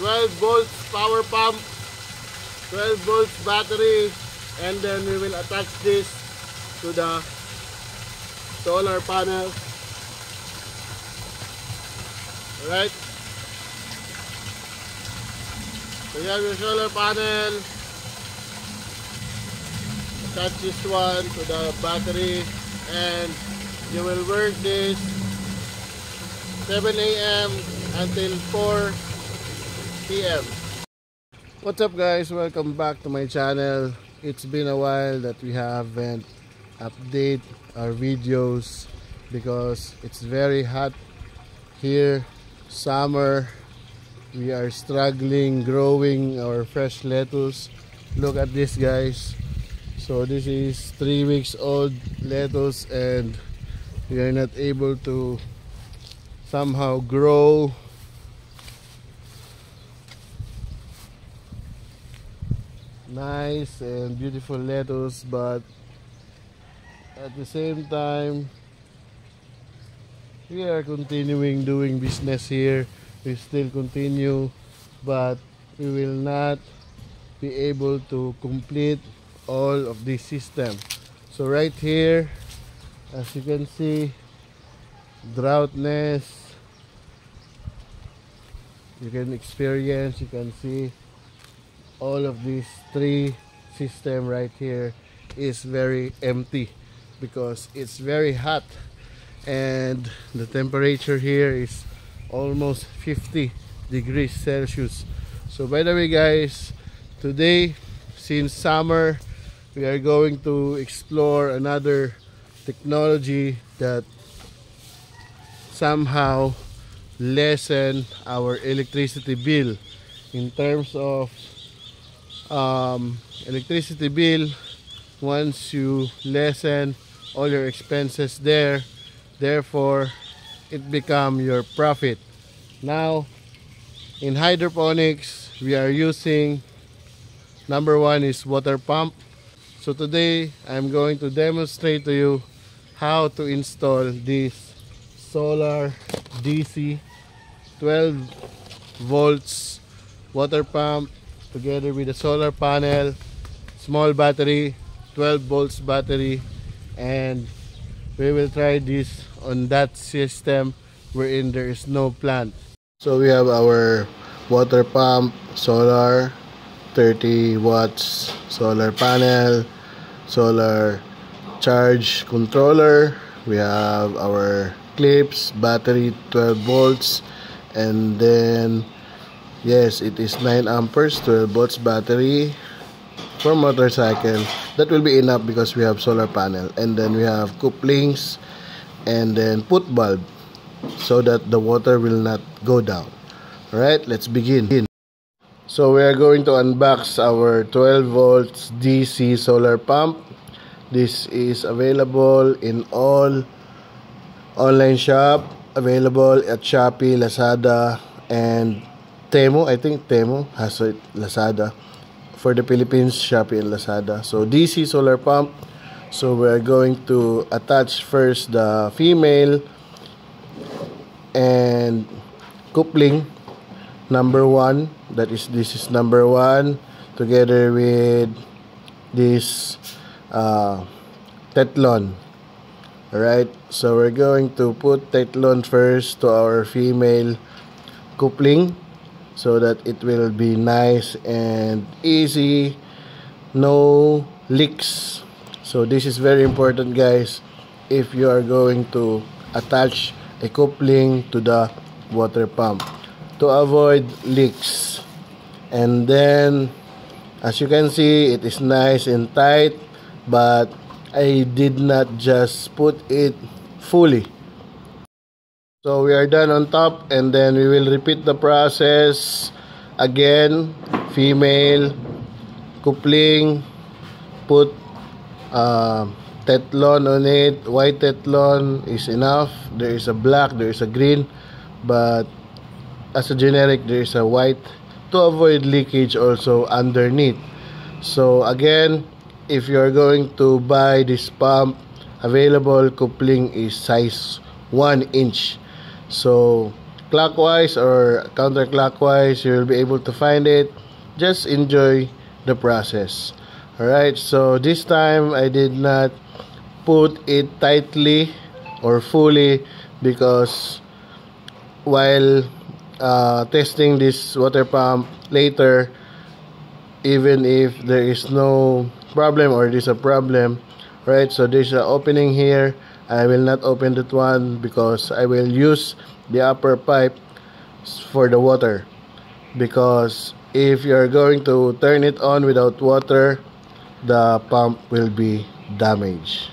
12 volts power pump, 12 volts battery, and then we will attach this to the solar panel. Alright, so you have your solar panel. Attach this one to the battery, and you will work this 7 a.m. until 4 p.m. What's up guys, welcome back to my channel. It's been a while that we haven't updated our videos because it's very hot here, summer. We are struggling growing our fresh lettuce. Look at this guys. So this is 3 weeks old lettuce and we are not able to somehow grow nice and beautiful lettuce, but at the same time we are continuing doing business here. We still continue, but we will not be able to complete all of this system. So right here, as you can see, droughtness, you can experience, you can see all of these three system right here is very empty because it's very hot and the temperature here is almost 50 degrees Celsius. So by the way guys, today since summer we are going to explore another technology that somehow lessen our electricity bill. In terms of electricity bill, once you lessen all your expenses there, therefore it become your profit. Now in hydroponics we are using, number one is water pump. So today I'm going to demonstrate to you how to install this solar DC 12 volts water pump together with a solar panel, small battery, 12 volts battery, and we will try this on that system wherein there is no plant. So we have our water pump, solar, 30 watts solar panel, solar charge controller. We have our clips, battery 12 volts, and then yes, it is 9 amperes 12 volts battery for motorcycle. That will be enough because we have solar panel, and then we have couplings and then put bulb so that the water will not go down. Alright, let's begin. So we are going to unbox our 12 volts DC solar pump. This is available in all online shop, available at Shopee, Lazada, and Temu. I think Temu has it, Lazada. For the Philippines, Shopee and Lazada. So DC solar pump. So we are going to attach first the female and coupling number one. That is, this is number one together with this Teflon. Alright, so we're going to put Teflon first to our female coupling so that it will be nice and easy, no leaks. So this is very important guys if you are going to attach a coupling to the water pump to avoid leaks. And then as you can see, it is nice and tight, but I did not just put it fully. So we are done on top, and then we will repeat the process again. Female coupling, put Teflon on it. White Teflon is enough. There is a black, there is a green, but as a generic there is a white to avoid leakage also underneath. So again, if you are going to buy this pump, available coupling is size 1 inch. So clockwise or counterclockwise, you will be able to find it. Just enjoy the process. Alright, so this time I did not put it tightly or fully, because while testing this water pump later, even if there is no problem or there's a problem, right, so there's an opening here. I will not open that one because I will use the upper pipe for the water, because if you're going to turn it on without water, the pump will be damaged.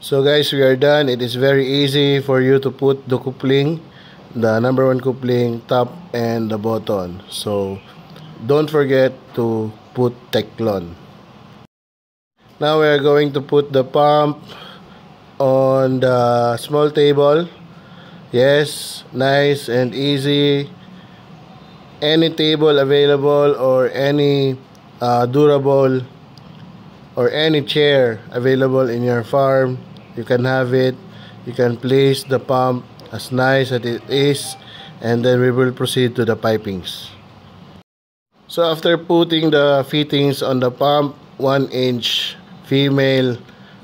So guys, we are done. It is very easy for you to put the coupling, the number one coupling, top and the bottom. So don't forget to put Teclon. Now we are going to put the pump on the small table. Yes, nice and easy. Any table available, or any durable or any chair available in your farm, you can have it. You can place the pump as nice as it is, and then we will proceed to the pipings. So after putting the fittings on the pump, 1-inch female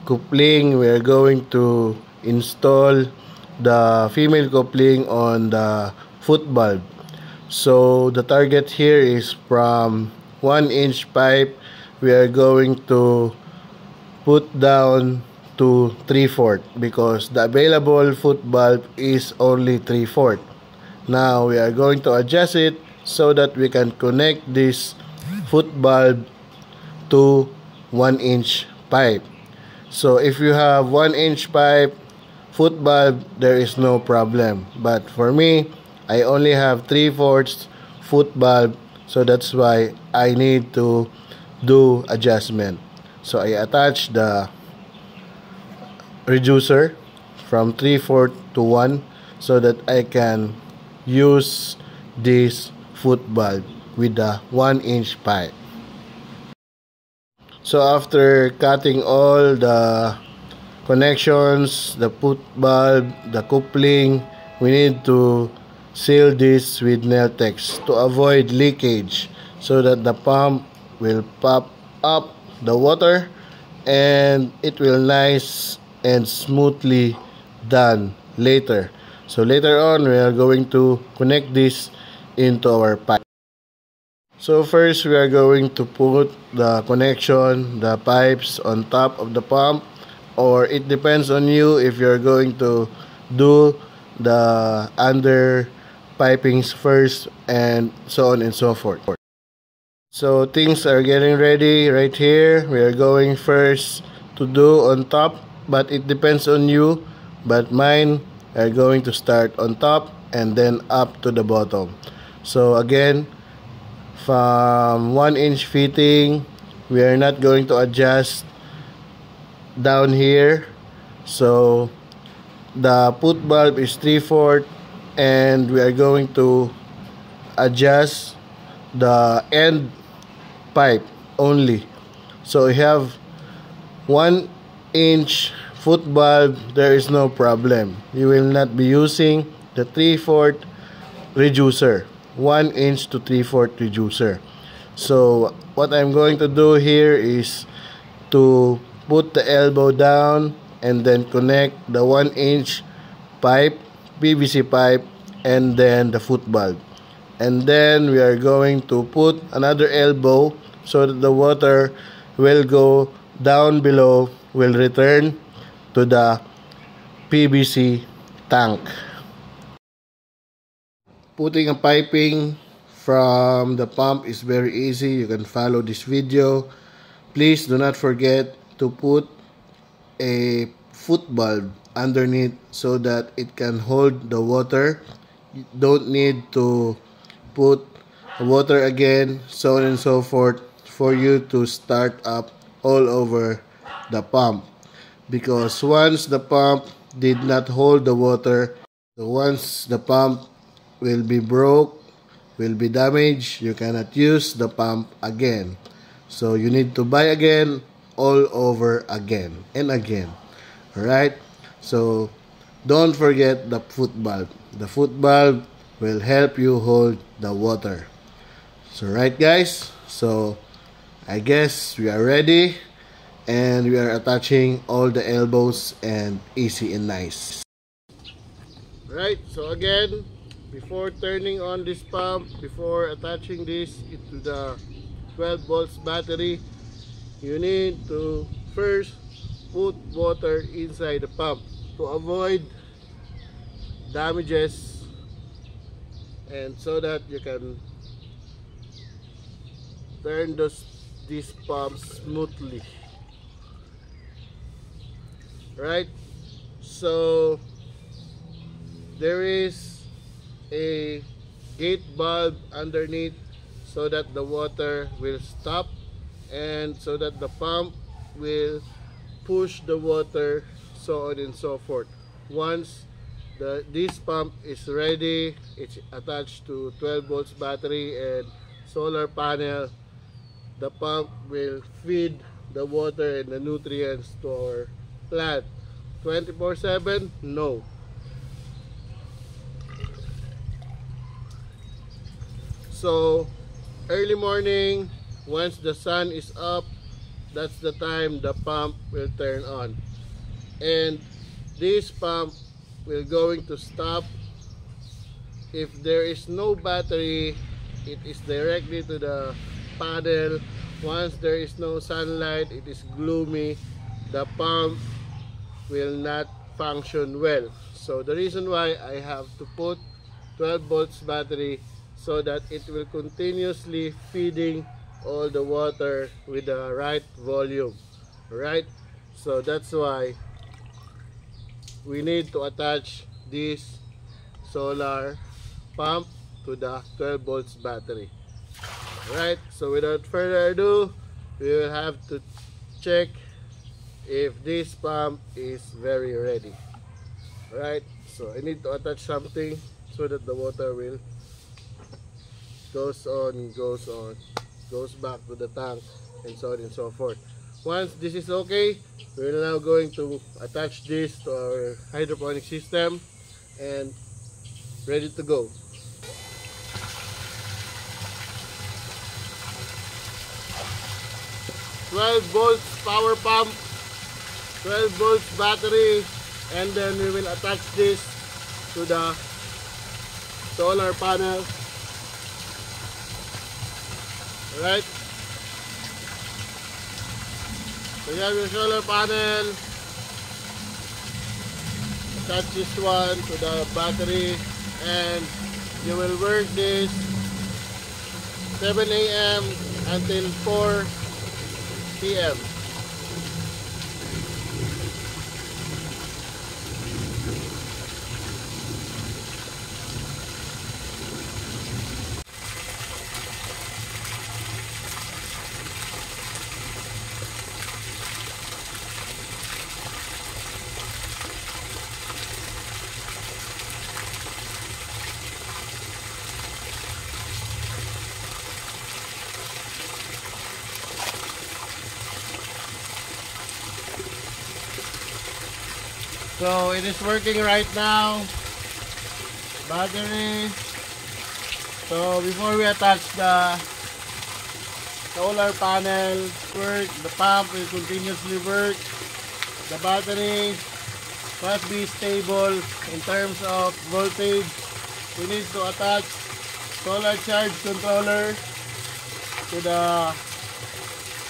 coupling, we are going to install the female coupling on the foot valve. So the target here is from 1-inch pipe, we are going to put down to 3/4, because the available foot valve is only 3/4. Now we are going to adjust it so that we can connect this foot valve to 1-inch pipe. So if you have 1-inch pipe foot valve, there is no problem, but for me, I only have 3/4 foot valve, so that's why I need to do adjustment. So I attach the reducer from 3/4 to 1 so that I can use this foot valve with the 1-inch pipe. So after cutting all the connections, the foot valve, the coupling, we need to seal this with Nail-Tex to avoid leakage, so that the pump will pop up the water and it will nice and smoothly done later. So later on, we are going to connect this into our pipe. So first, we are going to put the connection, the pipes on top of the pump, or it depends on you if you're going to do the under pipings first, and so on and so forth. So things are getting ready right here. We are going first to do on top, but it depends on you. But mine are going to start on top and then up to the bottom. So again, from 1-inch fitting, we are not going to adjust down here. So the foot valve is 3/4, and we are going to adjust the end pipe only. So we have 1-inch foot valve, there is no problem. You will not be using the 3/4 reducer, 1-inch to 3/4 reducer. So what I'm going to do here is to put the elbow down and then connect the 1-inch pipe, PVC pipe, and then the foot valve. And then we are going to put another elbow so that the water will go down below, will return to the PVC tank. Putting a piping from the pump is very easy. You can follow this video. Please do not forget to put a foot valve underneath so that it can hold the water. You don't need to put water again, so on and so forth, for you to start up all over the pump, because once the pump did not hold the water, so once the pump will be broke, will be damaged, you cannot use the pump again. So you need to buy again, all over again and again. Alright, so don't forget the foot valve. The foot valve will help you hold the water. So right guys, so I guess we are ready, and we are attaching all the elbows and easy and nice. Right, so again, before turning on this pump, before attaching this into the 12 volts battery, you need to first put water inside the pump to avoid damages, and so that you can turn these pumps smoothly. Right, so there is a gate valve underneath so that the water will stop, and so that the pump will push the water, so on and so forth. Once this pump is ready, it's attached to 12 volts battery and solar panel, the pump will feed the water and the nutrients to our plant 24/7. No. So early morning, once the sun is up, that's the time the pump will turn on, and this pump will going to stop if there is no battery. It is directly to the panel. Once there is no sunlight, it is gloomy, the pump will not function well. So the reason why I have to put 12 volts battery, so that it will continuously feeding all the water with the right volume. Right, so that's why we need to attach this solar pump to the 12 volts battery. Right, so without further ado, we will have to check if this pump is very ready. Right, so I need to attach something so that the water will goes back to the tank, and so on and so forth. Once this is okay, we're now going to attach this to our hydroponic system and ready to go. "12 volts power pump, 12 volts battery, and then we will attach this to the solar panel." Right, so you have your solar panel, attach this one to the battery, and you will work this 7 a.m. until 4 p.m. So it is working right now. Battery. So before we attach the solar panel, the pump will continuously work. The battery must be stable in terms of voltage. We need to attach solar charge controller to the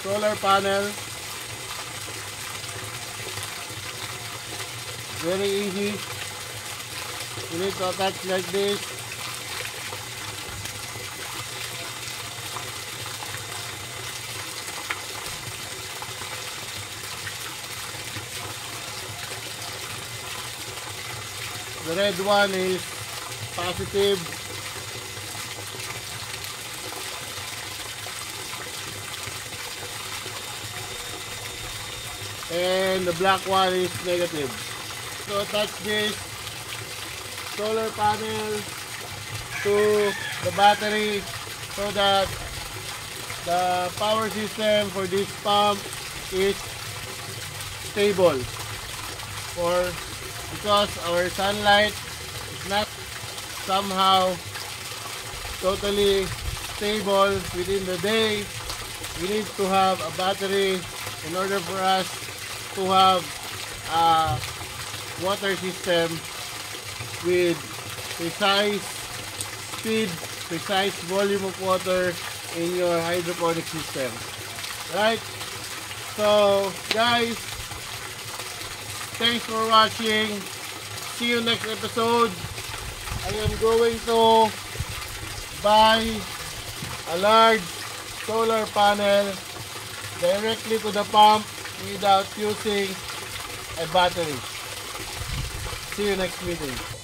solar panel. Very easy. You need to attach like this. The red one is positive. And the black one is negative. So attach this solar panel to the battery so that the power system for this pump is stable for because our sunlight is not somehow totally stable within the day. We need to have a battery in order for us to have a water system with precise speed, precise volume of water in your hydroponic system. Right? So guys, thanks for watching. See you next episode. I am going to buy a large solar panel directly to the pump without using a battery. See you next meeting.